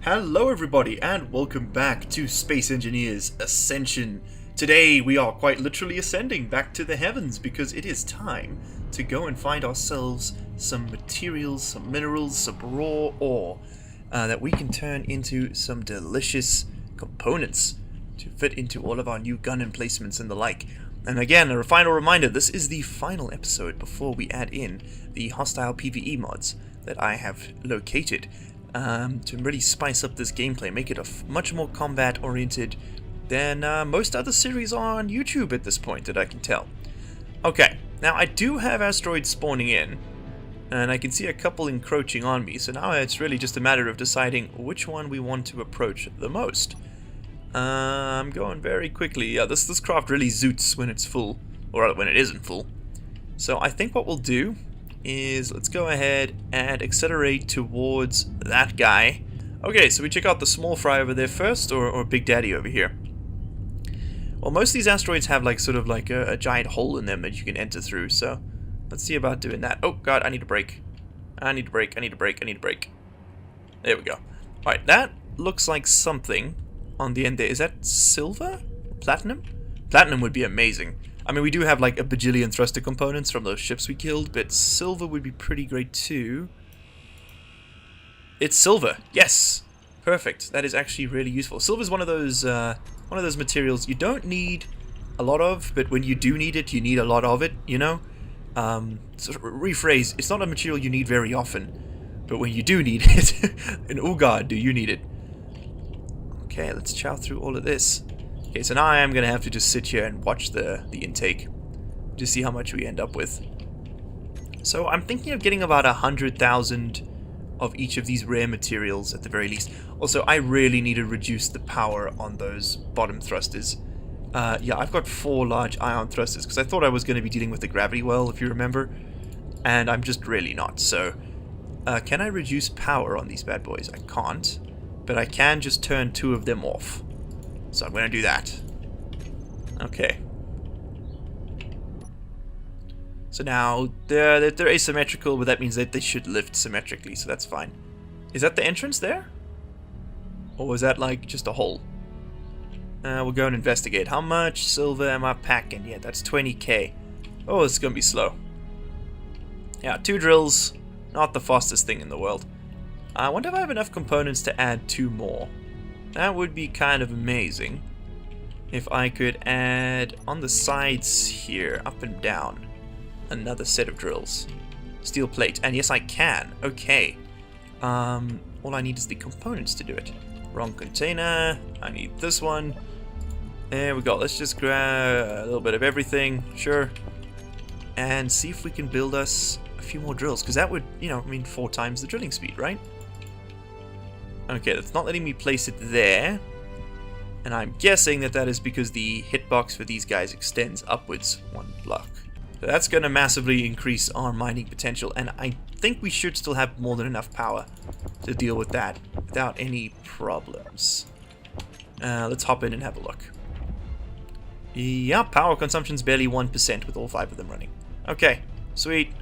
Hello everybody and welcome back to Space Engineers Ascension. Today we are quite literally ascending back to the heavens because it is time to go and find ourselves some materials, some minerals, some raw ore that we can turn into some delicious components to fit into all of our new gun emplacements and the like. And again, a final reminder, this is the final episode before we add in the hostile PvE mods that I have located. To really spice up this gameplay, make it much more combat-oriented than most other series on YouTube at this point that I can tell. Okay, now I do have asteroids spawning in, and I can see a couple encroaching on me, so now it's really just a matter of deciding which one we want to approach the most. I'm going very quickly. Yeah, this craft really zoots when it's full, or when it isn't full. So I think what we'll do is let's go ahead and accelerate towards that guy. Okay, so we check out the small fry over there first, or Big Daddy over here. Well, most of these asteroids have sort of a giant hole in them that you can enter through, so let's see about doing that. Oh god, I need a brake. I need a brake, I need a brake, I need a brake. There we go. Alright, that looks like something on the end there. Is that silver? Platinum? Platinum would be amazing. I mean, we do have a bajillion thruster components from those ships we killed, but silver would be pretty great too. It's silver. Yes, perfect. That is actually really useful. Silver is one of those materials you don't need a lot of, but when you do need it, you need a lot of it. You know. So rephrase: it's not a material you need very often, but when you do need it, and oh god, do you need it? Okay, let's chow through all of this. Okay, so now I am going to have to just sit here and watch the intake to see how much we end up with. So I'm thinking of getting about 100,000 of each of these rare materials at the very least. Also, I really need to reduce the power on those bottom thrusters. Yeah, I've got 4 large ion thrusters because I thought I was going to be dealing with the gravity well, if you remember. And I'm just really not. So, can I reduce power on these bad boys? I can't. But I can just turn 2 of them off. So I'm going to do that. Okay. So now, they're asymmetrical, but that means that they should lift symmetrically, so that's fine. Is that the entrance there? Or was that just a hole? We'll go and investigate. How much silver am I packing? Yeah, that's 20k. Oh, it's going to be slow. Yeah, 2 drills. Not the fastest thing in the world. I wonder if I have enough components to add 2 more. That would be kind of amazing if I could add on the sides here, up and down, another set of drills. Steel plate, and yes I can. Okay. All I need is the components to do it. Wrong container. I need this one. There we go. Let's just grab a little bit of everything, sure, and see if we can build us a few more drills, because that would, mean 4 times the drilling speed, right? Okay, that's not letting me place it there. And I'm guessing that is because the hitbox for these guys extends upwards 1 block. So that's going to massively increase our mining potential, and I think we should still have more than enough power to deal with that without any problems. Let's hop in and have a look. Yeah, power consumption's barely 1% with all 5 of them running. Okay, sweet.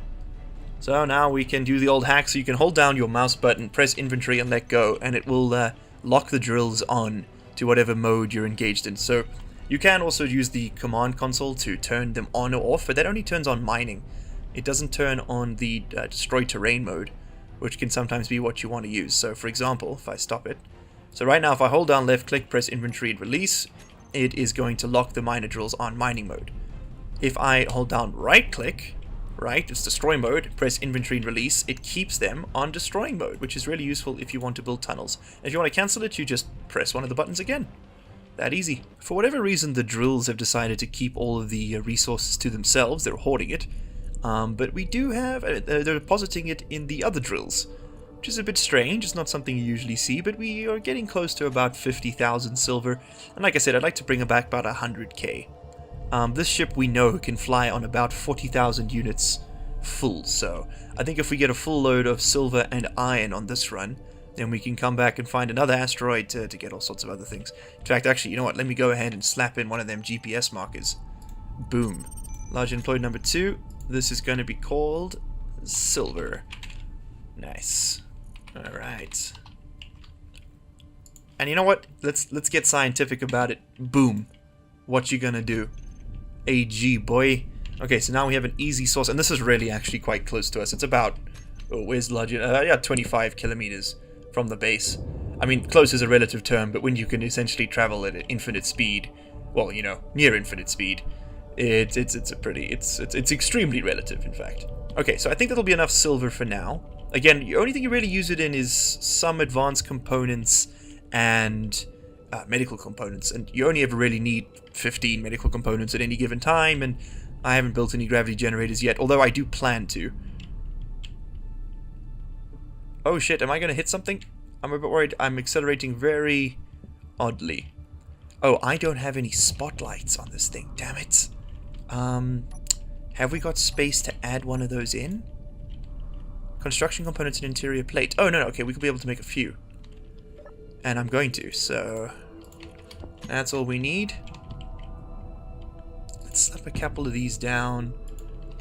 So now we can do the old hack, so you can hold down your mouse button, press inventory and let go, and it will lock the drills on to whatever mode you're engaged in. So you can also use the command console to turn them on or off, but that only turns on mining. It doesn't turn on the destroy terrain mode, which can sometimes be what you want to use. So for example, if I stop it, so right now if I hold down left click, press inventory and release, it is going to lock the miner drills on mining mode. If I hold down right click, right, it's destroy mode, press inventory and release, it keeps them on destroying mode, which is really useful if you want to build tunnels. If you want to cancel it, you just press one of the buttons again. That easy. For whatever reason, the drills have decided to keep all of the resources to themselves. They're hoarding it. But we do have, they're depositing it in the other drills, which is a bit strange. It's not something you usually see, but we are getting close to about 50,000 silver. And like I said, I'd like to bring it back about 100k. This ship we know can fly on about 40,000 units full, so I think if we get a full load of silver and iron on this run, then we can come back and find another asteroid to get all sorts of other things. In fact, actually, you know what, let me go ahead and slap in one of them GPS markers. Boom. Large Unemployed number 2. This is going to be called silver. Nice. Alright. And you know what? Let's get scientific about it. Boom. What you gonna do? AG, boy. Okay, so now we have an easy source, and this is really actually quite close to us. It's about, oh, where's Lodge? Yeah, 25 kilometers from the base. I mean, close is a relative term, but when you can essentially travel at infinite speed, well, you know, near infinite speed, it's extremely relative, in fact. Okay, so I think that'll be enough silver for now. Again, the only thing you really use it in is some advanced components and medical components, and you only ever really need 15 medical components at any given time, and I haven't built any gravity generators yet, although I do plan to. Oh shit, am I going to hit something? I'm a bit worried. I'm accelerating very oddly. Oh, I don't have any spotlights on this thing, damn it. Have we got space to add one of those in? Construction components and interior plate. Oh, no, okay, we could be able to make a few. And I'm going to, so that's all we need. Let's slap a couple of these down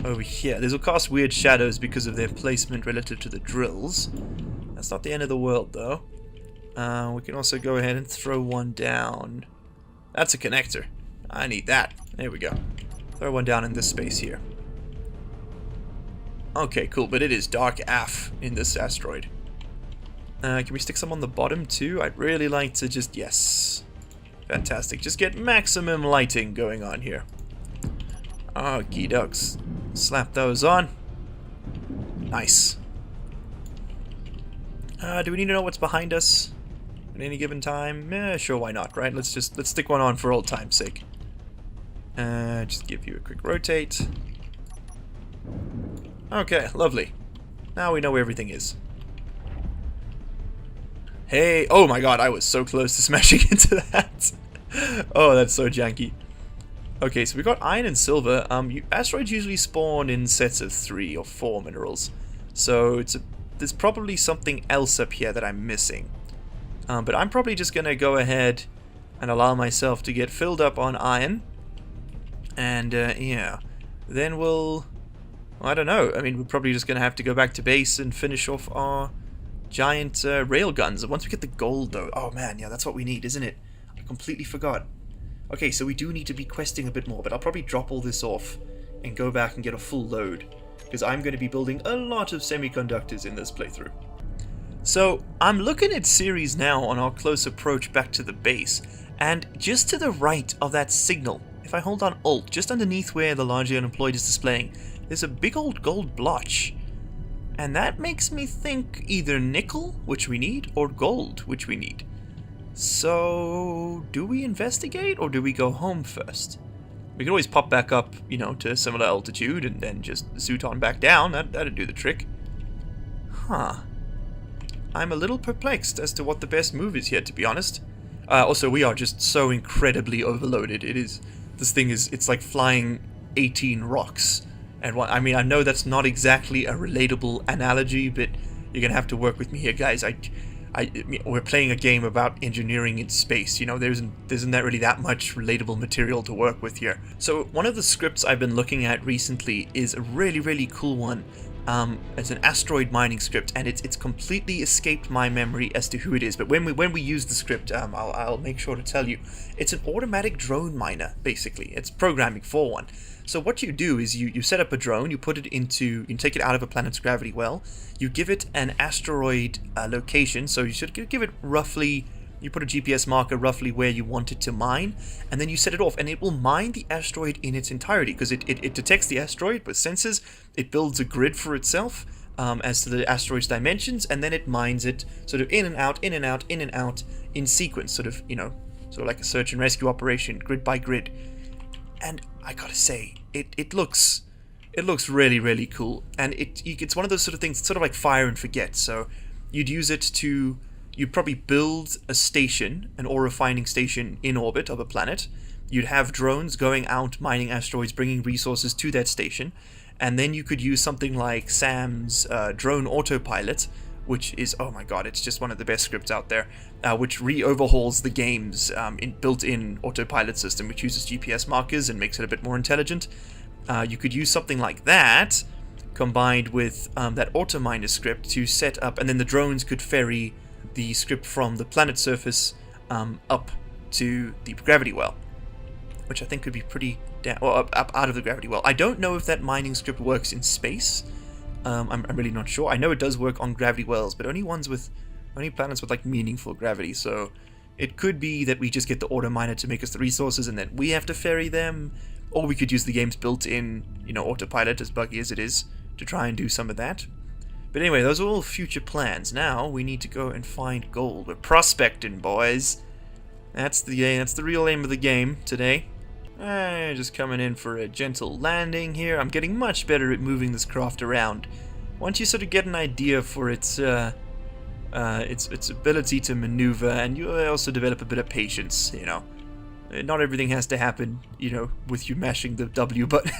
over here. These will cast weird shadows because of their placement relative to the drills. That's not the end of the world, though. We can also go ahead and throw one down. That's a connector. I need that. There we go. Throw one down in this space here. Okay, cool, but it is dark AF in this asteroid. Can we stick some on the bottom too? I'd really like to just... Yes. Fantastic. Just get maximum lighting going on here. Okie dokes. Slap those on. Nice. Do we need to know what's behind us at any given time? Sure, why not, right? Let's stick one on for old time's sake. Just give you a quick rotate. Okay, lovely. Now we know where everything is. Hey, oh my god, I was so close to smashing into that. Oh, that's so janky. Okay, so we got iron and silver. Asteroids usually spawn in sets of 3 or 4 minerals. So there's probably something else up here that I'm missing. But I'm probably just going to go ahead and allow myself to get filled up on iron. And, yeah. Then we'll... I don't know. I mean, we're probably just going to have to go back to base and finish off our giant rail guns. Once we get the gold, though... Oh, man, yeah, that's what we need, isn't it? I completely forgot. Okay, so we do need to be questing a bit more, but I'll probably drop all this off and go back and get a full load, because I'm going to be building a lot of semiconductors in this playthrough. So, I'm looking at Ceres now on our close approach back to the base, and just to the right of that signal, if I hold on Alt, just underneath where the largely unemployed is displaying, there's a big old gold blotch. And that makes me think either nickel, which we need, or gold, which we need. So, do we investigate, or do we go home first? We can always pop back up, you know, to a similar altitude, and then just zoot on back down. That'd do the trick. Huh. I'm a little perplexed as to what the best move is here, to be honest. Also, we are just so incredibly overloaded. This thing is, it's like flying 18 rocks. And I mean, I know that's not exactly a relatable analogy, but you're gonna have to work with me here, guys. We're playing a game about engineering in space, you know, there isn't that really that much relatable material to work with here. So one of the scripts I've been looking at recently is a really, really cool one. It's an asteroid mining script, and it's completely escaped my memory as to who it is, but when we use the script, I'll make sure to tell you. It's an automatic drone miner, basically. It's programming for one. So what you do is you set up a drone, you take it out of a planet's gravity well, you give it an asteroid location, so you should give it roughly, you put a GPS marker roughly where you want it to mine, and then you set it off, and it will mine the asteroid in its entirety, because it detects the asteroid with sensors, it builds a grid for itself as to the asteroid's dimensions, and then it mines it sort of in and out, in and out, in and out, in sequence, sort of, you know, sort of like a search and rescue operation, grid by grid. And I gotta say, it looks really, really cool, and it's one of those sort of things, it's sort of like fire and forget. So you'd use it to, you'd probably build a station, an ore refining station in orbit of a planet. You'd have drones going out mining asteroids, bringing resources to that station, and then you could use something like Sam's drone autopilot, which is, oh my god, it's just one of the best scripts out there, which re-overhauls the game's built-in autopilot system, which uses GPS markers and makes it a bit more intelligent. You could use something like that, combined with that autominer script to set up, and then the drones could ferry the script from the planet surface up to the gravity well, which I think could be pretty up out of the gravity well. I don't know if that mining script works in space. I'm really not sure. I know it does work on gravity wells, but only planets with like meaningful gravity. So it could be that we just get the auto miner to make us the resources, and then we have to ferry them, or we could use the game's built-in, autopilot, as buggy as it is, to try and do some of that. But anyway, those are all future plans. Now we need to go and find gold. We're prospecting, boys. That's the real aim of the game today. Just coming in for a gentle landing here. I'm getting much better at moving this craft around. Once you sort of get an idea for its ability to maneuver, and you also develop a bit of patience, Not everything has to happen, with you mashing the W button.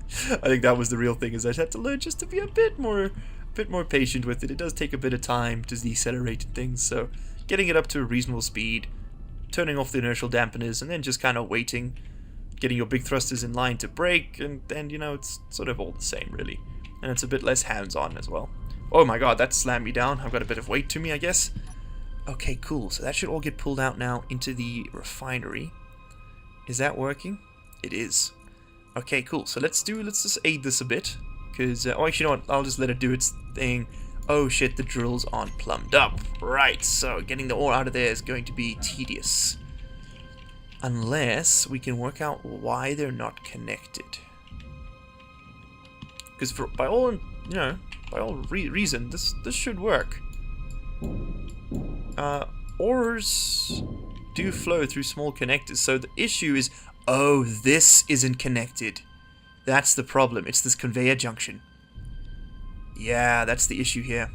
I think that was the real thing, is I had to learn just to be a bit more patient with it. It does take a bit of time to decelerate things, so getting it up to a reasonable speed, turning off the inertial dampeners, and then just kind of waiting, getting your big thrusters in line to brake, and it's sort of all the same, really. And it's a bit less hands-on as well. Oh my god, that slammed me down. I've got a bit of weight to me, I guess. Okay, cool. So that should all get pulled out now into the refinery. Is that working? It is. Okay, cool. So let's just aid this a bit. Because, actually, you know what? I'll just let it do its thing. Oh shit, the drills aren't plumbed up. Right, so getting the ore out of there is going to be tedious. Unless we can work out why they're not connected. Because by all reason, this should work. Ores do flow through small connectors, so the issue is, oh, this isn't connected. That's the problem. It's this conveyor junction. Yeah, that's the issue here.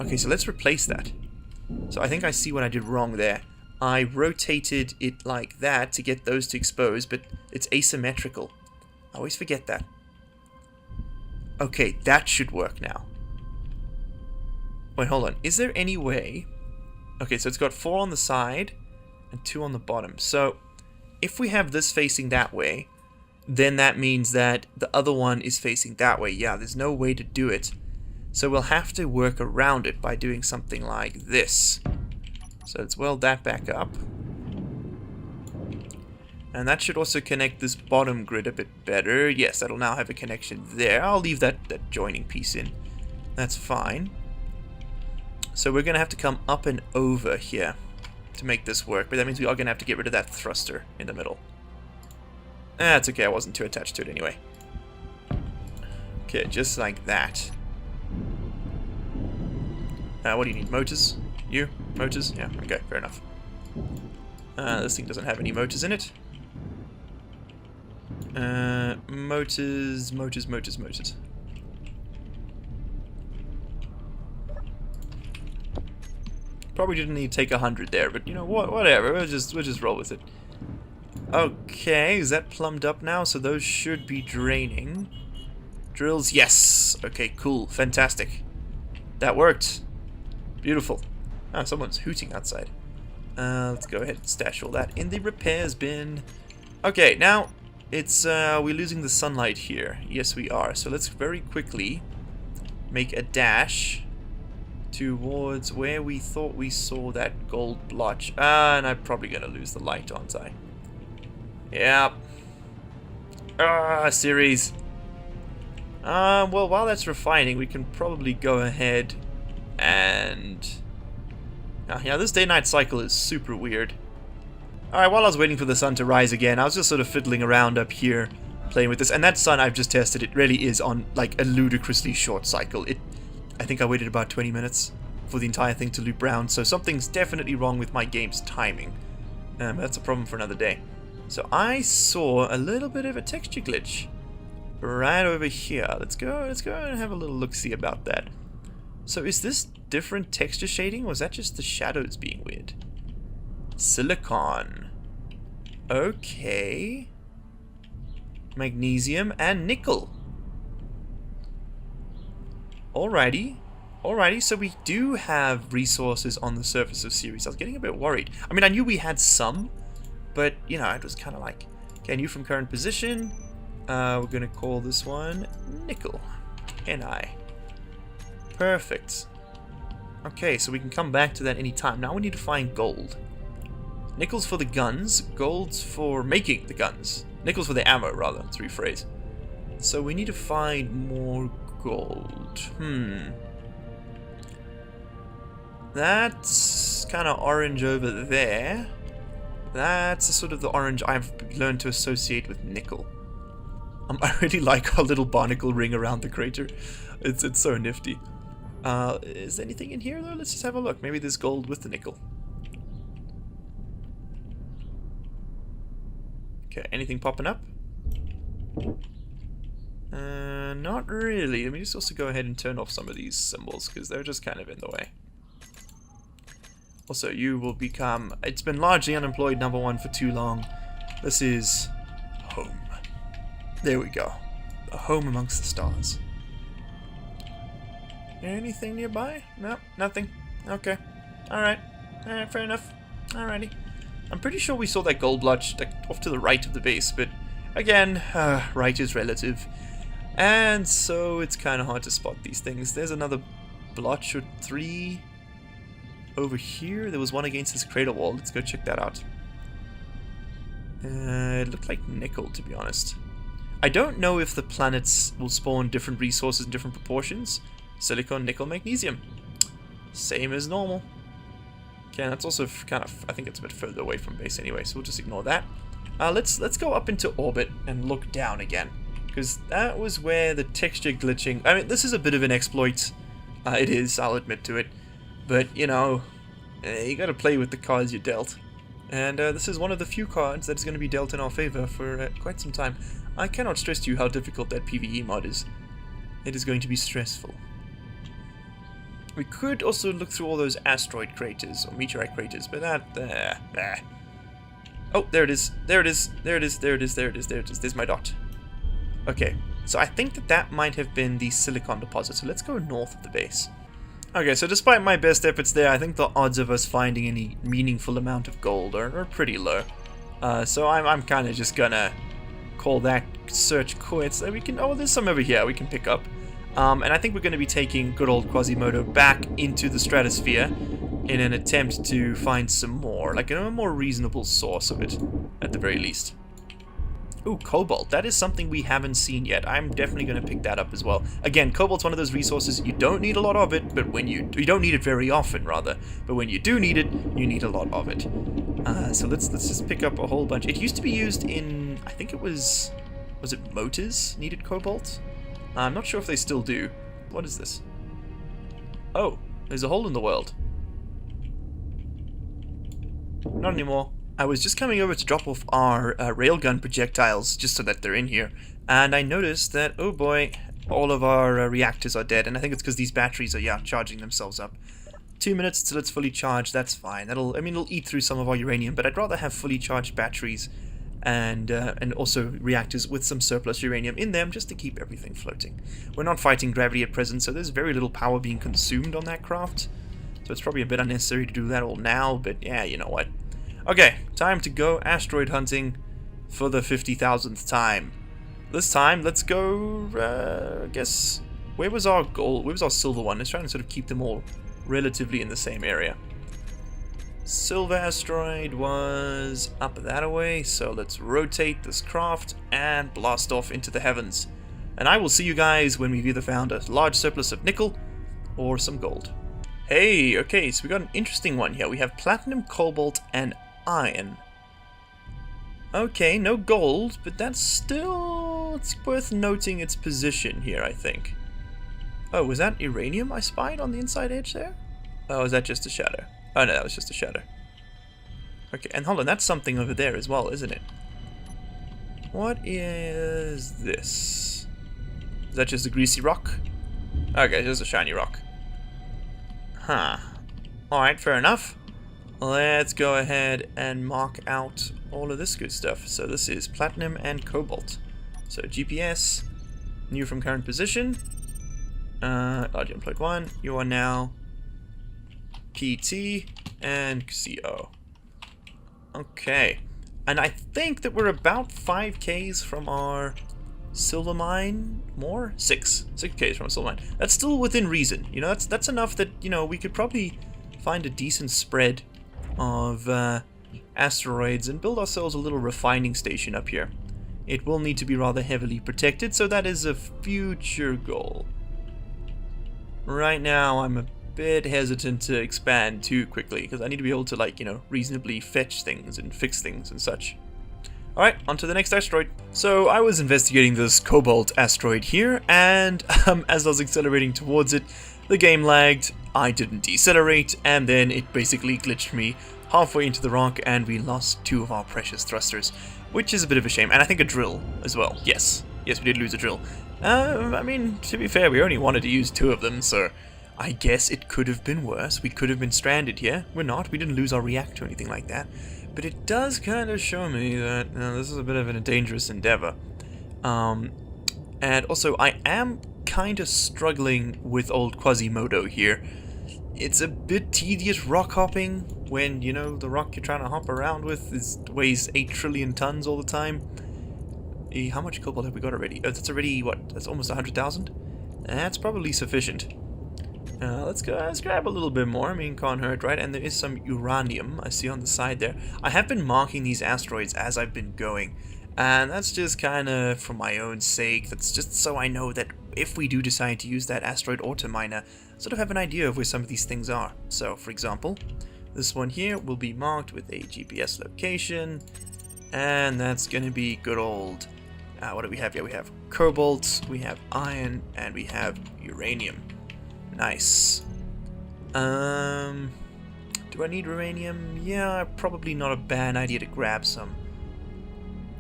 Okay, so let's replace that. So I think I see what I did wrong there. I rotated it like that to get those to expose, but it's asymmetrical. I always forget that. Okay, that should work now. Wait, hold on. Is there any way... Okay, so it's got 4 on the side and 2 on the bottom. So if we have this facing that way, then that means that the other one is facing that way. Yeah, there's no way to do it. So we'll have to work around it by doing something like this. So let's weld that back up. And that should also connect this bottom grid a bit better. Yes, that'll now have a connection there. I'll leave that joining piece in. That's fine. So we're going to have to come up and over here to make this work. But that means we are going to have to get rid of that thruster in the middle. That's okay, I wasn't too attached to it anyway. Okay, just like that. What do you need? Motors? You? Motors? Yeah, okay, fair enough. This thing doesn't have any motors in it. Motors. Probably didn't need to take 100 there, but you know what? Whatever. We'll just roll with it. Okay, is that plumbed up now? So those should be draining. Drills, yes. Okay, cool, fantastic. That worked. Beautiful. Ah, someone's hooting outside. Let's go ahead and stash all that in the repairs bin. Okay, now it's we're losing the sunlight here. Yes, we are. So let's very quickly make a dash towards where we thought we saw that gold blotch. And I'm probably gonna lose the light, aren't I? Yep. Series. Well, while that's refining, we can probably go ahead and... yeah, this day-night cycle is super weird. Alright, while I was waiting for the sun to rise again, I was just sort of fiddling around up here, playing with this. And that sun I've just tested, it really is on, like, a ludicrously short cycle. I think I waited about 20 minutes for the entire thing to loop round, so something's definitely wrong with my game's timing. That's a problem for another day. So I saw a little bit of a texture glitch right over here. Let's go and have a little look-see about that. So is this different texture shading, or is that just the shadows being weird? Silicon. Okay. Magnesium and nickel. Alrighty. Alrighty, so we do have resources on the surface of Ceres. I was getting a bit worried. I mean, I knew we had some, but, you know, it was kind of like, okay, new from current position. We're going to call this one nickel. Ni. Perfect. Okay, so we can come back to that anytime. Now we need to find gold. Nickels for the guns, gold's for making the guns. Nickels for the ammo, rather, to rephrase. So we need to find more gold. That's kind of orange over there. That's sort of the orange I've learned to associate with nickel. I really like our little barnacle ring around the crater. It's so nifty. Is there anything in here though? Let's just have a look. Maybe there's gold with the nickel. Okay, anything popping up? Not really. Let me just also go ahead and turn off some of these symbols because they're just kind of in the way. Also, you will become... It's been largely unemployed #1 for too long. This is home. There we go. A home amongst the stars. Anything nearby? No, nothing. Okay. Alright. Alright, fair enough. Alrighty. I'm pretty sure we saw that gold blotch like, off to the right of the base, but again, right is relative. And so it's kind of hard to spot these things. There's another blotch or 3 over here. There was one against this crater wall. Let's go check that out. It looked like nickel, to be honest. I don't know if the planets will spawn different resources in different proportions. Silicon, nickel, magnesium. Same as normal. Okay, that's also kind of... I think it's a bit further away from base anyway, so we'll just ignore that. Let's go up into orbit and look down again. Because that was where the texture glitching... I mean, this is a bit of an exploit. It is, I'll admit to it. But, you know, you gotta play with the cards you're dealt. And this is one of the few cards that's going to be dealt in our favor for quite some time. I cannot stress to you how difficult that PvE mod is. It is going to be stressful. We could also look through all those asteroid craters, or meteorite craters, but that... Oh, there it is. There it is. There it is. There it is. There it is. There it is. There's my dot. Okay, so I think that might have been the silicon deposit, so let's go north of the base. Okay, so despite my best efforts there, I think the odds of us finding any meaningful amount of gold are pretty low. So I'm kind of just gonna call that search quits. We can... Oh, there's some over here we can pick up. And I think we're going to be taking good old Quasimodo back into the stratosphere in an attempt to find some more, like a more reasonable source of it, at the very least. Ooh, cobalt. That is something we haven't seen yet. I'm definitely going to pick that up as well. Again, cobalt's one of those resources, you don't need a lot of it, but when you don't need it very often, rather. But when you do need it, you need a lot of it. So let's just pick up a whole bunch. It used to be used in, I think it was it motors needed cobalt? I'm not sure if they still do. What is this? Oh, there's a hole in the world. Not anymore. I was just coming over to drop off our railgun projectiles, just so that they're in here, and I noticed that, oh boy, all of our reactors are dead, and I think it's because these batteries are, yeah, charging themselves up. 2 minutes till it's fully charged, that's fine. I mean, it'll eat through some of our uranium, but I'd rather have fully charged batteries and also reactors with some surplus uranium in them, just to keep everything floating. We're not fighting gravity at present, so there's very little power being consumed on that craft, so it's probably a bit unnecessary to do that all now, but yeah, you know what. Okay, time to go asteroid hunting for the 50,000th time. This time, let's go, I guess, where was our gold? Where was our silver one? Let's try and sort of keep them all relatively in the same area. Silver asteroid was up that way, so let's rotate this craft and blast off into the heavens. And I will see you guys when we've either found a large surplus of nickel or some gold. Hey, okay, so we got an interesting one here. We have platinum, cobalt, and iron. Okay, no gold, but that's still... it's worth noting its position here, I think. Oh, was that uranium I spied on the inside edge there? Oh, is that just a shadow? Oh no, that was just a shadow. Okay, and hold on, that's something over there as well, isn't it? What is this? Is that just a greasy rock? Okay, just a shiny rock. Huh. Alright, fair enough. Let's go ahead and mark out all of this good stuff. So this is platinum and cobalt. So GPS, new from current position. Large unplugged 1, you are now PT and CO. Okay. And I think that we're about 5Ks from our silver mine more? 6K from a silver mine. That's still within reason. You know, that's enough that, you know, we could probably find a decent spread of asteroids and build ourselves a little refining station up here. It will need to be rather heavily protected, so that is a future goal. Right now, I'm a bit hesitant to expand too quickly, because I need to be able to, like, you know, reasonably fetch things and fix things and such. Alright, on to the next asteroid. So, I was investigating this Cobalt asteroid here, and as I was accelerating towards it, the game lagged, I didn't decelerate, and then it basically glitched me halfway into the rock, and we lost 2 of our precious thrusters, which is a bit of a shame, and I think a drill as well. Yes, we did lose a drill. I mean, to be fair, we only wanted to use 2 of them, so I guess it could have been worse. We could have been stranded here. We're not. We didn't lose our reactor or anything like that. But it does kind of show me that this is a bit of a dangerous endeavor. And also, I am kind of struggling with old Quasimodo here. It's a bit tedious rock hopping when, you know, the rock you're trying to hop around with weighs 8 trillion tons all the time. How much cobalt have we got already? Oh, that's already, what? That's almost 100,000? That's probably sufficient. Let's grab a little bit more. I mean, can't hurt, right? And there is some uranium I see on the side there. I have been marking these asteroids as I've been going, and that's just kind of for my own sake. That's just so I know that if we do decide to use that asteroid auto miner, sort of have an idea of where some of these things are. So, for example, this one here will be marked with a GPS location, and that's going to be good old... what do we have here? We have cobalt, we have iron, and we have uranium. Nice. Do I need uranium? Yeah, probably not a bad idea to grab some.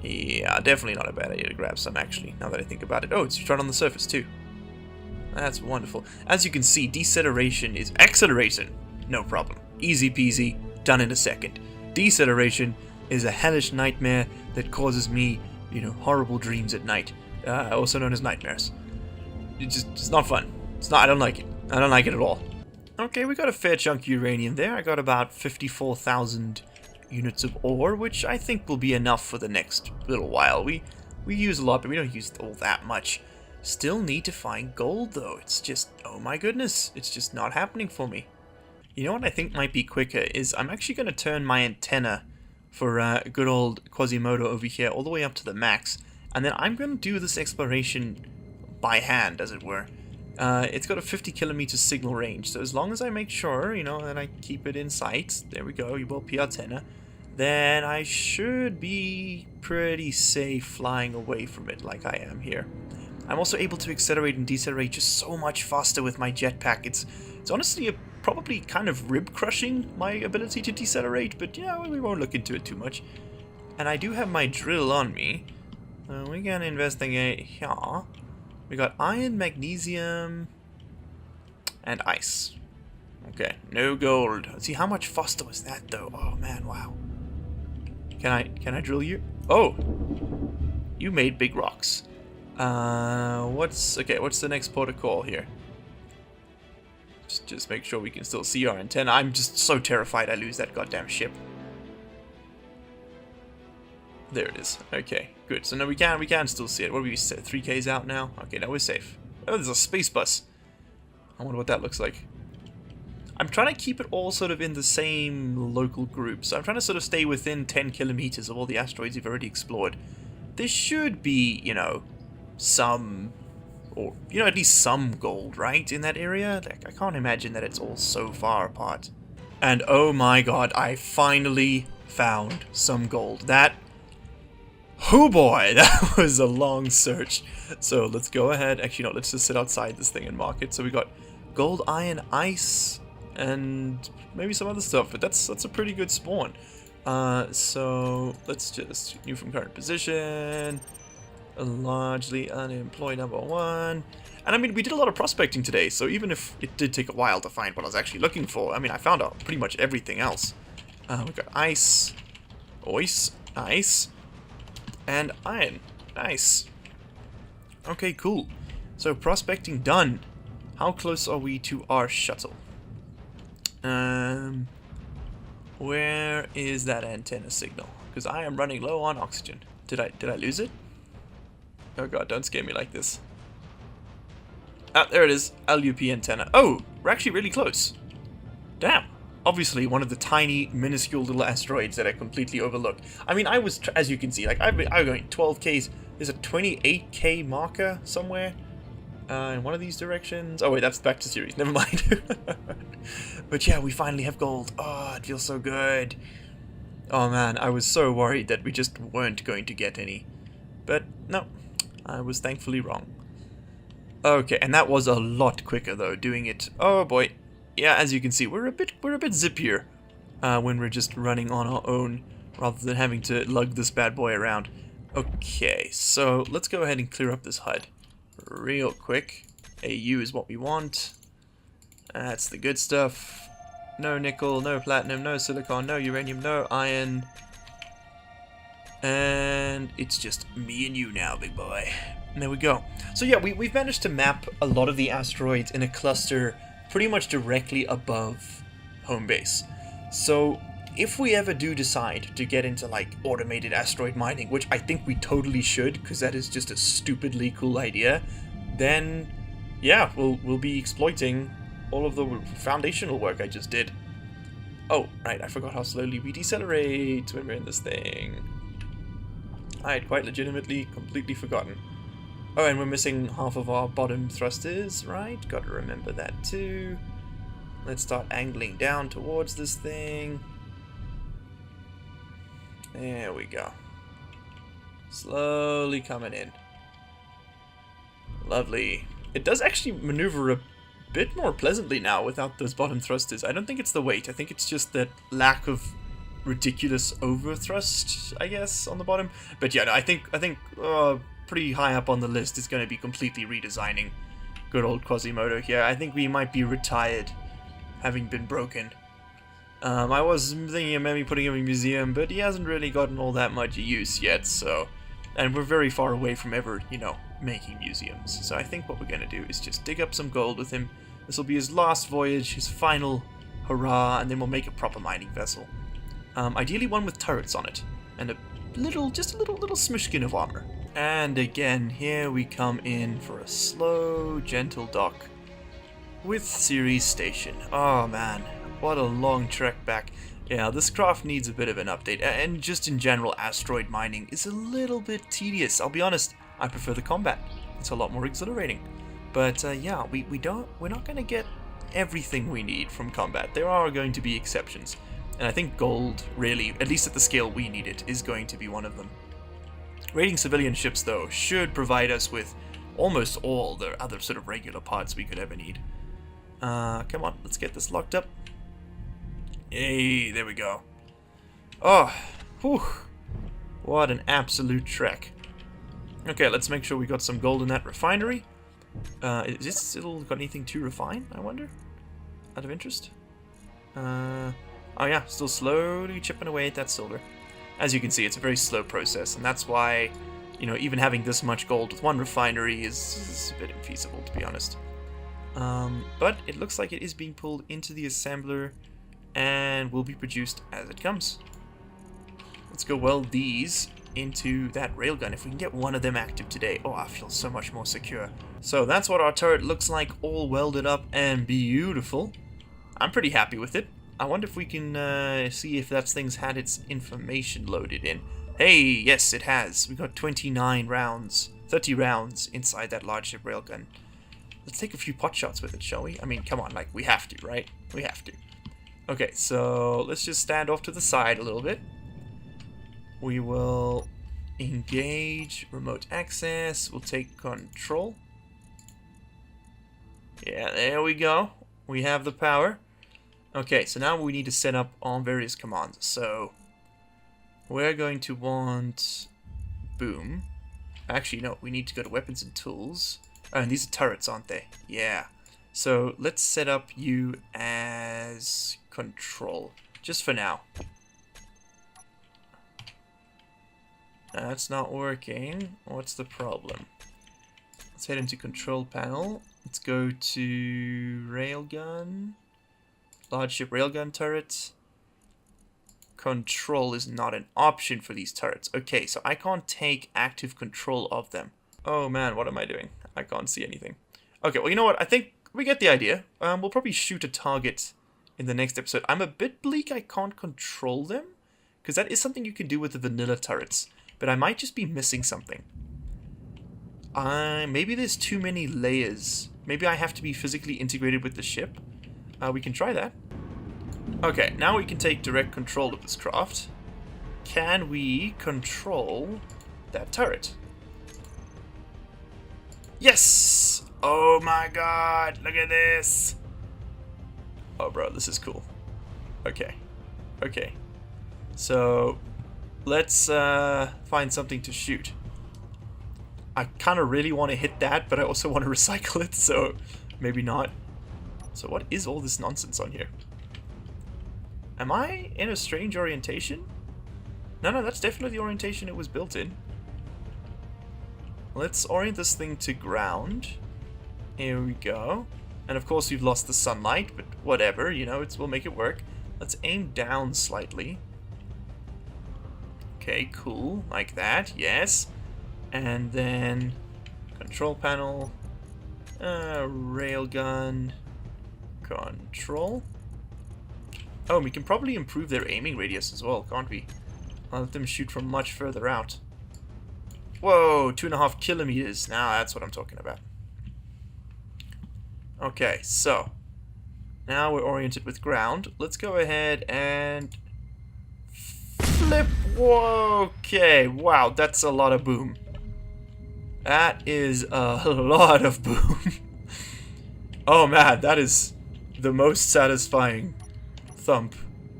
Yeah, definitely not a bad idea to grab some, actually, now that I think about it. Oh, it's right on the surface, too. That's wonderful. As you can see, deceleration is acceleration. No problem. Easy peasy, done in a second. Deceleration is a hellish nightmare that causes me, you know, horrible dreams at night. Also known as nightmares. It's not fun. It's not, I don't like it. I don't like it at all. Okay, we got a fair chunk of uranium there. I got about 54,000 units of ore, which I think will be enough for the next little while. We use a lot, but we don't use all that much. Still need to find gold, though. It's just, oh my goodness, it's just not happening for me. You know what I think might be quicker is I'm actually going to turn my antenna for good old Quasimodo over here all the way up to the max, and then I'm going to do this exploration by hand, as it were. It's got a 50 kilometer signal range, so as long as I make sure, you know, that I keep it in sight, there we go, ULP antenna, then I should be pretty safe flying away from it like I am here. I'm also able to accelerate and decelerate just so much faster with my jetpack. It's honestly probably kind of rib-crushing, my ability to decelerate, but, you know, we won't look into it too much. And I do have my drill on me. We can investigate here. We got iron, magnesium, and ice. Okay, no gold. Let's see, how much faster was that, though? Oh, man, wow. Can I drill you? Oh! You made big rocks. What's the next port of call here? Just make sure we can still see our antenna. I'm just so terrified I lose that goddamn ship. There it is. Okay, good. So now we can still see it. What do we set? 3K's out now? Okay, now we're safe. Oh, there's a space bus. I wonder what that looks like. I'm trying to keep it all sort of in the same local group. So I'm trying to sort of stay within 10 kilometers of all the asteroids we've already explored. There should be, you know, some, or, you know, at least some gold, right, in that area? Like, I can't imagine that it's all so far apart. And oh my god, I finally found some gold. That, oh boy, that was a long search. So let's go ahead, actually no, let's just sit outside this thing and mark it. So we got gold, iron, ice, and maybe some other stuff, but that's a pretty good spawn. So let's just new from current position, largely unemployed #1. And I mean, we did a lot of prospecting today, so even if it did take a while to find what I was actually looking for, I mean, I found out pretty much everything else. We got ice, ice, and iron. Nice. Okay, cool. So prospecting done. How close are we to our shuttle? Where is that antenna signal? Because I am running low on oxygen. Did I lose it? Oh god, don't scare me like this. Ah, there it is. LUP antenna. Oh, we're actually really close. Damn. Obviously, one of the tiny, minuscule little asteroids that I completely overlooked. I mean, I was, as you can see, like, I'm going 12Ks. There's a 28K marker somewhere. In one of these directions. Oh, wait, that's back to series. Never mind. But yeah, we finally have gold. Oh, it feels so good. Oh, man, I was so worried that we just weren't going to get any. But, no. I was thankfully wrong. Okay, and that was a lot quicker, though, doing it. Oh, boy. Yeah, as you can see, we're a bit zippier when we're just running on our own rather than having to lug this bad boy around. Okay, so let's go ahead and clear up this HUD real quick. AU is what we want. That's the good stuff. No nickel, no platinum, no silicon, no uranium, no iron. And it's just me and you now, big boy. And there we go. So yeah, we've managed to map a lot of the asteroids in a cluster pretty much directly above home base. So if we ever do decide to get into like automated asteroid mining, which I think we totally should, because that is just a stupidly cool idea, then yeah, we'll be exploiting all of the foundational work I just did. Oh, right, I forgot how slowly we decelerate when we're in this thing. I had quite legitimately completely forgotten. Oh, and we're missing half of our bottom thrusters, right? Gotta remember that too. Let's start angling down towards this thing. There we go. Slowly coming in. Lovely. It does actually maneuver a bit more pleasantly now without those bottom thrusters. I don't think it's the weight. I think it's just that lack of ridiculous overthrust, I guess, on the bottom. But yeah, no, I think pretty high up on the list is going to be completely redesigning good old Quasimodo here. I think we might be retired, having been broken. I was thinking of maybe putting him in a museum, but he hasn't really gotten all that much use yet, so... And we're very far away from ever, you know, making museums. So I think what we're going to do is just dig up some gold with him. This will be his last voyage, his final hurrah, and then we'll make a proper mining vessel. Ideally one with turrets on it, and just a little smishkin of armor. And again, here we come in for a slow, gentle dock with Ceres Station. Oh man, what a long trek back. Yeah, this craft needs a bit of an update, and just in general, asteroid mining is a little bit tedious. I'll be honest, I prefer the combat. It's a lot more exhilarating. But yeah, we're not going to get everything we need from combat. There are going to be exceptions. And I think gold, really, at least at the scale we need it, is going to be one of them. Raiding civilian ships, though, should provide us with almost all the other sort of regular parts we could ever need. Come on, let's get this locked up. Hey, there we go. Oh, whew. What an absolute trek. Okay, let's make sure we got some gold in that refinery. Is this still got anything to refine, I wonder? Out of interest? Oh yeah, still slowly chipping away at that silver. As you can see, it's a very slow process, and that's why, you know, even having this much gold with one refinery is a bit infeasible, to be honest. But it looks like it is being pulled into the assembler and will be produced as it comes. Let's go weld these into that railgun. If we can get one of them active today, oh, I feel so much more secure. So that's what our turret looks like, all welded up and beautiful. I'm pretty happy with it. I wonder if we can see if that thing's had its information loaded in. Hey, yes, it has. We got 29 rounds, 30 rounds inside that large ship railgun. Let's take a few pot shots with it, shall we? I mean, come on, like, we have to, right? We have to. Okay, so let's just stand off to the side a little bit. We will engage remote access. We'll take control. Yeah, there we go. We have the power. Okay, so now we need to set up all various commands. So we're going to want boom. Actually, no, we need to go to weapons and tools. Oh, and these are turrets, aren't they? Yeah. So let's set up you as control, just for now. That's not working. What's the problem? Let's head into control panel. Let's go to railgun. Large ship railgun turrets. Control is not an option for these turrets. Okay, so I can't take active control of them. Oh man, what am I doing? I can't see anything. Okay, well, you know what? I think we get the idea. We'll probably shoot a target in the next episode. I'm a bit bleak I can't control them, because that is something you can do with the vanilla turrets. But I might just be missing something. Maybe there's too many layers. Maybe I have to be physically integrated with the ship. We can try that. Okay, now we can take direct control of this craft. Can we control that turret? Yes! Oh my god, look at this! Oh bro, this is cool. Okay. Okay. So, let's find something to shoot. I kind of really want to hit that, but I also want to recycle it, so maybe not. So what is all this nonsense on here? Am I in a strange orientation? No, that's definitely the orientation it was built in. Let's orient this thing to ground. Here we go. And of course we've lost the sunlight, but whatever, you know, we'll make it work. Let's aim down slightly. Okay, cool. Like that, yes. And then control panel, railgun, control. Oh, and we can probably improve their aiming radius as well, can't we? I'll let them shoot from much further out. Whoa, 2.5 kilometers. Now that's what I'm talking about. Okay, so now we're oriented with ground. Let's go ahead and flip. Whoa, okay, wow, that's a lot of boom. That is a lot of boom. Oh man, that is the most satisfying thump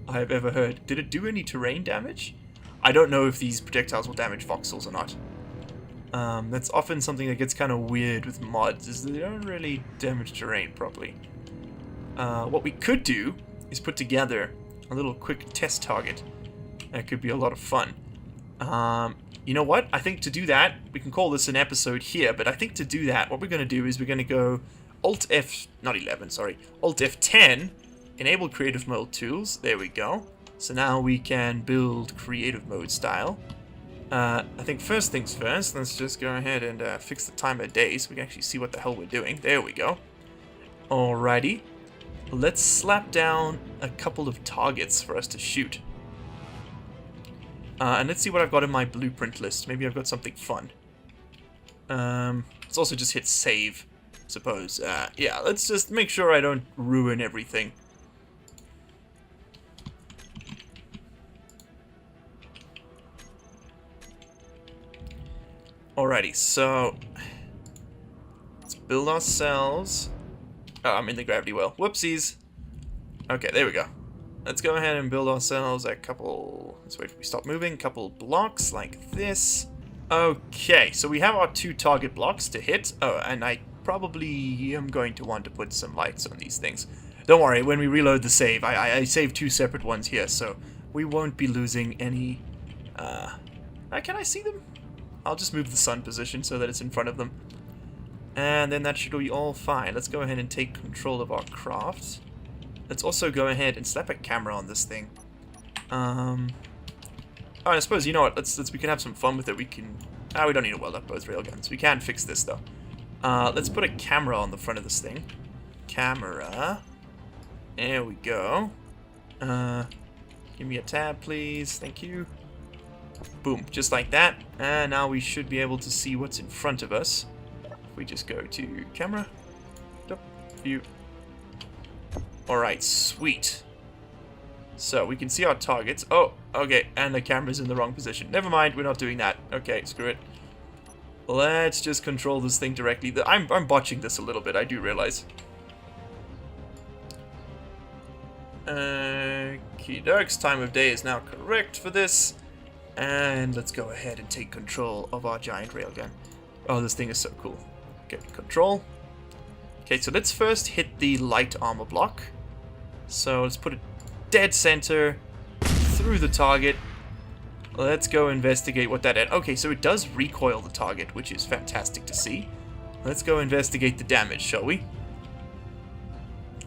I have ever heard. Did it do any terrain damage? I don't know if these projectiles will damage voxels or not. That's often something that gets kind of weird with mods, is they don't really damage terrain properly. What we could do is put together a little quick test target. That could be a lot of fun. You know what? I think to do that, we can call this an episode here, but I think to do that, what we're going to do is we're going to go Alt F10, enable creative mode tools. There we go. So now we can build creative mode style. I think first things first, let's just go ahead and fix the timer day so we can actually see what the hell we're doing. There we go. Alrighty. Let's slap down a couple of targets for us to shoot. And let's see what I've got in my blueprint list. Maybe I've got something fun. Let's also just hit save, I suppose. Yeah, let's just make sure I don't ruin everything. Alrighty, so let's build ourselves. Oh, I'm in the gravity well. Whoopsies. Okay, there we go. Let's go ahead and build ourselves a couple. Let's wait till we stop moving. Couple blocks like this. Okay, so we have our 2 target blocks to hit. Oh, and I probably am going to want to put some lights on these things. Don't worry, when we reload the save, I saved 2 separate ones here, so we won't be losing any. Can I see them? I'll just move the sun position so that it's in front of them. And then that should be all fine. Let's go ahead and take control of our craft. Let's also go ahead and slap a camera on this thing. Oh, I suppose, you know what, we can have some fun with it. We can... we don't need to weld up both railguns. We can fix this, though. Let's put a camera on the front of this thing. Camera. There we go. Give me a tab, please. Thank you. Boom, just like that. And now we should be able to see what's in front of us. If we just go to camera. View. Alright, sweet. So, we can see our targets. Oh, okay, and the camera's in the wrong position. Never mind, we're not doing that. Okay, screw it. Let's just control this thing directly. I'm botching this a little bit, I do realize. Okey-dokes, time of day is now correct for this. And let's go ahead and take control of our giant railgun. Oh, this thing is so cool. Okay, control. Okay, so let's first hit the light armor block. So let's put it dead center through the target. Let's go investigate what that is. Okay, so it does recoil the target, which is fantastic to see. Let's go investigate the damage, shall we?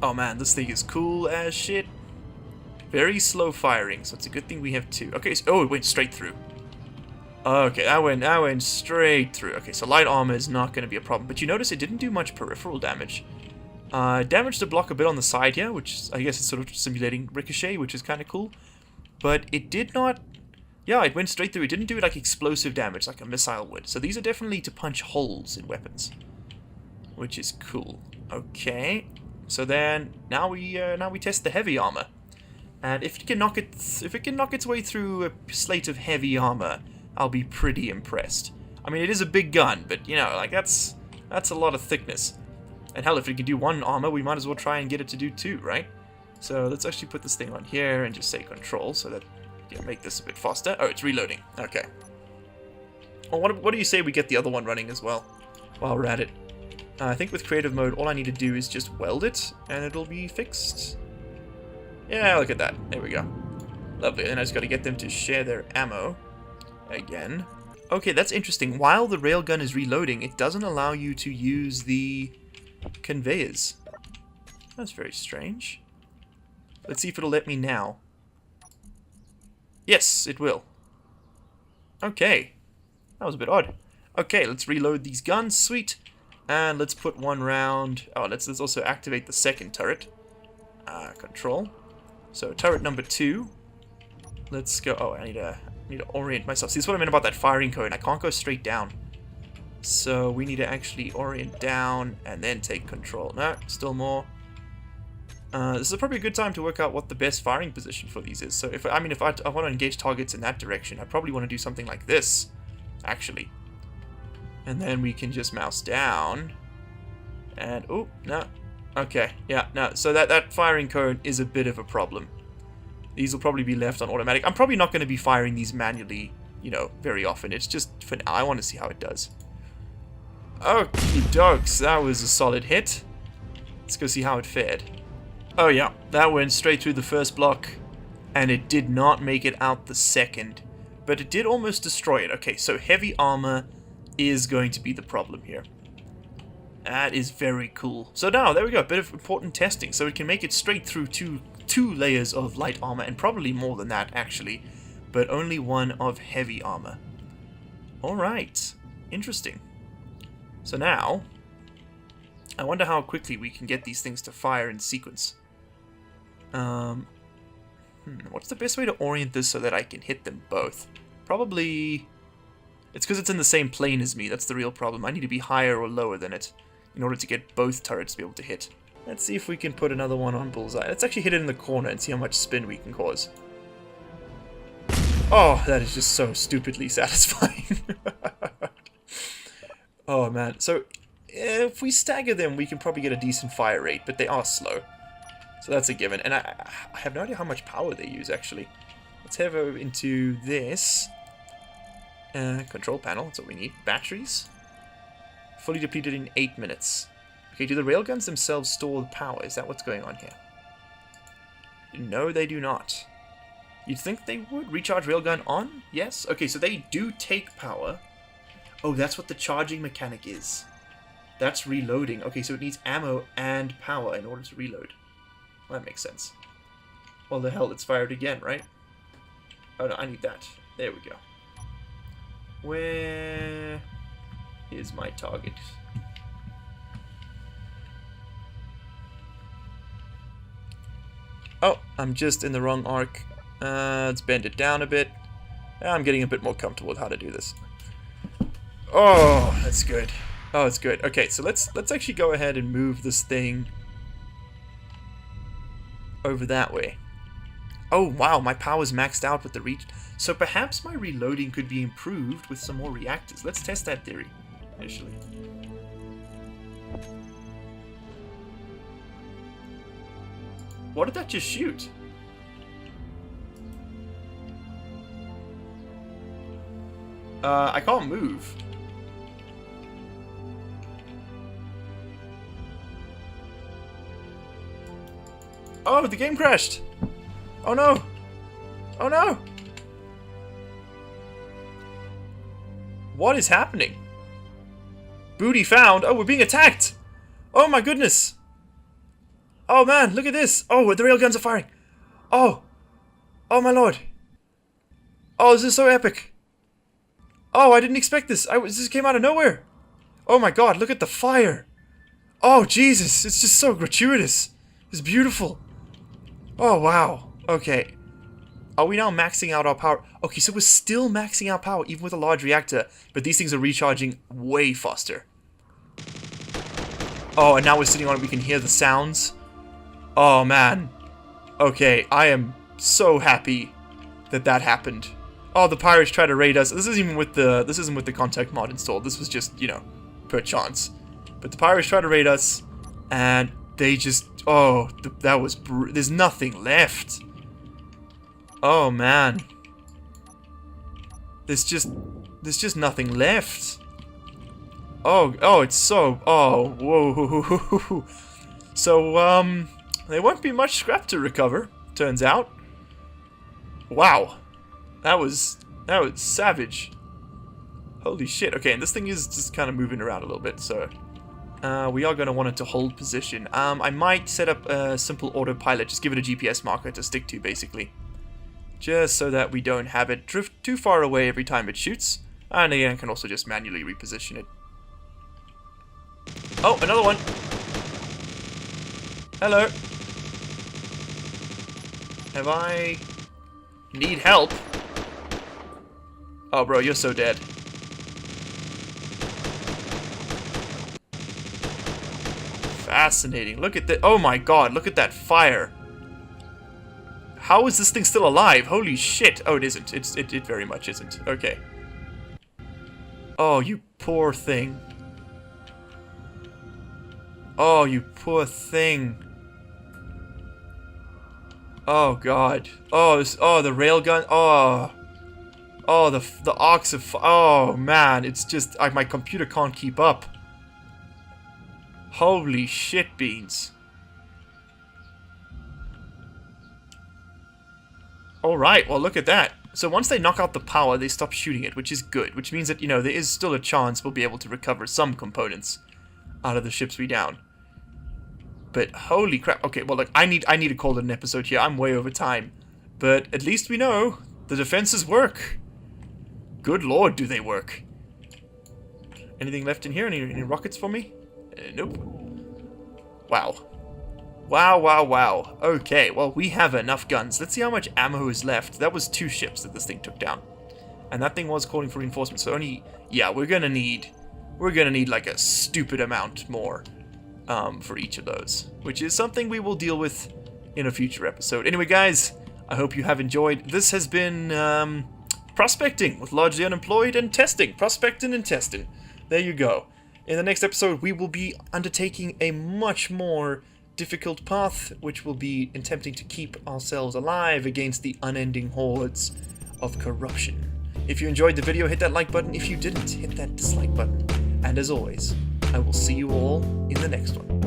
Oh man, this thing is cool as shit. Very slow firing, so it's a good thing we have 2. Okay, so, oh, it went straight through. Okay, that went straight through. Okay, so light armor is not going to be a problem. But you notice it didn't do much peripheral damage. Damaged the block a bit on the side here, which I guess is sort of simulating ricochet, which is kind of cool. But it did not... Yeah, it went straight through. It didn't do like explosive damage like a missile would. So these are definitely to punch holes in weapons, which is cool. Okay, so then now we test the heavy armor, and if it can knock its way through a slate of heavy armor, I'll be pretty impressed. I mean, it is a big gun, but you know, like that's a lot of thickness. And hell, if it can do one armor, we might as well try and get it to do two, right? So let's actually put this thing on here and just say control, so that we can make this a bit faster. Oh, it's reloading. Okay. Well, what do you say we get the other one running as well, while we're at it? I think with creative mode, all I need to do is just weld it, and it'll be fixed. Yeah, look at that. There we go. Lovely. Then I just got to get them to share their ammo again. Okay, that's interesting. While the railgun is reloading, it doesn't allow you to use the conveyors. That's very strange. Let's see if it'll let me now. Yes, it will. Okay. That was a bit odd. Okay, let's reload these guns. Sweet. And let's put one round. Oh, let's also activate the second turret. Control. So turret number 2. Let's go. Oh, I need to orient myself. See, that's what I meant about that firing cone. I can't go straight down. So we need to actually orient down and then take control. No, still more. This is probably a good time to work out what the best firing position for these is. So if I want to engage targets in that direction, I probably want to do something like this, actually. And then we can just mouse down. And oh no, okay, yeah, no. So that firing cone is a bit of a problem. These will probably be left on automatic. I'm probably not going to be firing these manually, you know, very often. It's just for now. I want to see how it does. Okie dokes, that was a solid hit. Let's go see how it fared. Oh yeah, that went straight through the first block, and it did not make it out the second, but it did almost destroy it. Okay, so heavy armor is going to be the problem here. That is very cool. So now, there we go, a bit of important testing. So it can make it straight through two layers of light armor, and probably more than that, actually, but only one of heavy armor. Alright, interesting. So now, I wonder how quickly we can get these things to fire in sequence. What's the best way to orient this so that I can hit them both? Probably... It's because it's in the same plane as me, that's the real problem. I need to be higher or lower than it in order to get both turrets to be able to hit. Let's see if we can put another one on bullseye. Let's actually hit it in the corner and see how much spin we can cause. Oh, that is just so stupidly satisfying. Oh man, so if we stagger them, we can probably get a decent fire rate, but they are slow. So that's a given. And I have no idea how much power they use, actually. Let's head over into this. Control panel, that's what we need. Batteries. Fully depleted in 8 minutes. Okay, do the railguns themselves store the power? Is that what's going on here? No, they do not. You'd think they would. Recharge railgun on? Yes? Okay, so they do take power. Oh, that's what the charging mechanic is. That's reloading. Okay, so it needs ammo and power in order to reload. Well, that makes sense. Well, the hell, it's fired again, right? Oh, no, I need that. There we go. Where is my target? Oh, I'm just in the wrong arc. Let's bend it down a bit. I'm getting a bit more comfortable with how to do this. Oh, that's good. Oh, it's good. Okay, so let's actually go ahead and move this thing over that way. Oh, wow, my power's maxed out with the reach. So perhaps my reloading could be improved with some more reactors. Let's test that theory, initially. What did that just shoot? I can't move. Oh, the game crashed! Oh no! Oh no! What is happening? Booty found! Oh, we're being attacked! Oh my goodness! Oh man, look at this! Oh, the railguns are firing! Oh! Oh my lord! Oh, this is so epic! Oh, I didn't expect this. This came out of nowhere. Oh my god, look at the fire. Oh, Jesus. It's just so gratuitous. It's beautiful. Oh, wow. Okay. Are we now maxing out our power? Okay, so we're still maxing out power, even with a large reactor. But these things are recharging way faster. Oh, and now we're sitting on it. We can hear the sounds. Oh, man. Okay, I am so happy that that happened. Oh, the pirates try to raid us. This isn't with the contact mod installed. This was just, you know, per chance. But the pirates try to raid us, and they just, oh, that was there's nothing left. Oh man, there's just nothing left. Oh, it's so, oh, whoa. So there won't be much scrap to recover, turns out. Wow. That was savage. Holy shit. Okay, and this thing is just kind of moving around a little bit, so we are going to want it to hold position. I might set up a simple autopilot, just give it a GPS marker to stick to, basically. Just so that we don't have it drift too far away every time it shoots. And again, I can also just manually reposition it. Oh, another one. Hello. Have I... Need help? Oh, bro, you're so dead. Fascinating. Look at that. Oh my god, look at that fire. How is this thing still alive? Holy shit. Oh, it isn't. It very much isn't. Okay. Oh, you poor thing. Oh, you poor thing. Oh god. Oh, the railgun. Oh, the arcs of. Oh man, it's just my computer can't keep up. Holy shit beans. Alright, well look at that. So once they knock out the power, they stop shooting it, which is good. Which means that, you know, there is still a chance we'll be able to recover some components out of the ships we down. But holy crap. Okay, well look, I need to call it an episode here. I'm way over time. But at least we know the defenses work. Good lord, do they work. Anything left in here? Any rockets for me? Nope. Wow. Wow. Okay, well, we have enough guns. Let's see how much ammo is left. That was 2 ships that this thing took down. And that thing was calling for reinforcements. So only, yeah, we're gonna need like a stupid amount more for each of those. Which is something we will deal with in a future episode. Anyway, guys, I hope you have enjoyed. This has been prospecting with Largely Unemployed and testing. Prospecting and testing. There you go. In the next episode, we will be undertaking a much more difficult path, which will be attempting to keep ourselves alive against the unending hordes of corruption. If you enjoyed the video, hit that like button. If you didn't, hit that dislike button. And as always, I will see you all in the next one.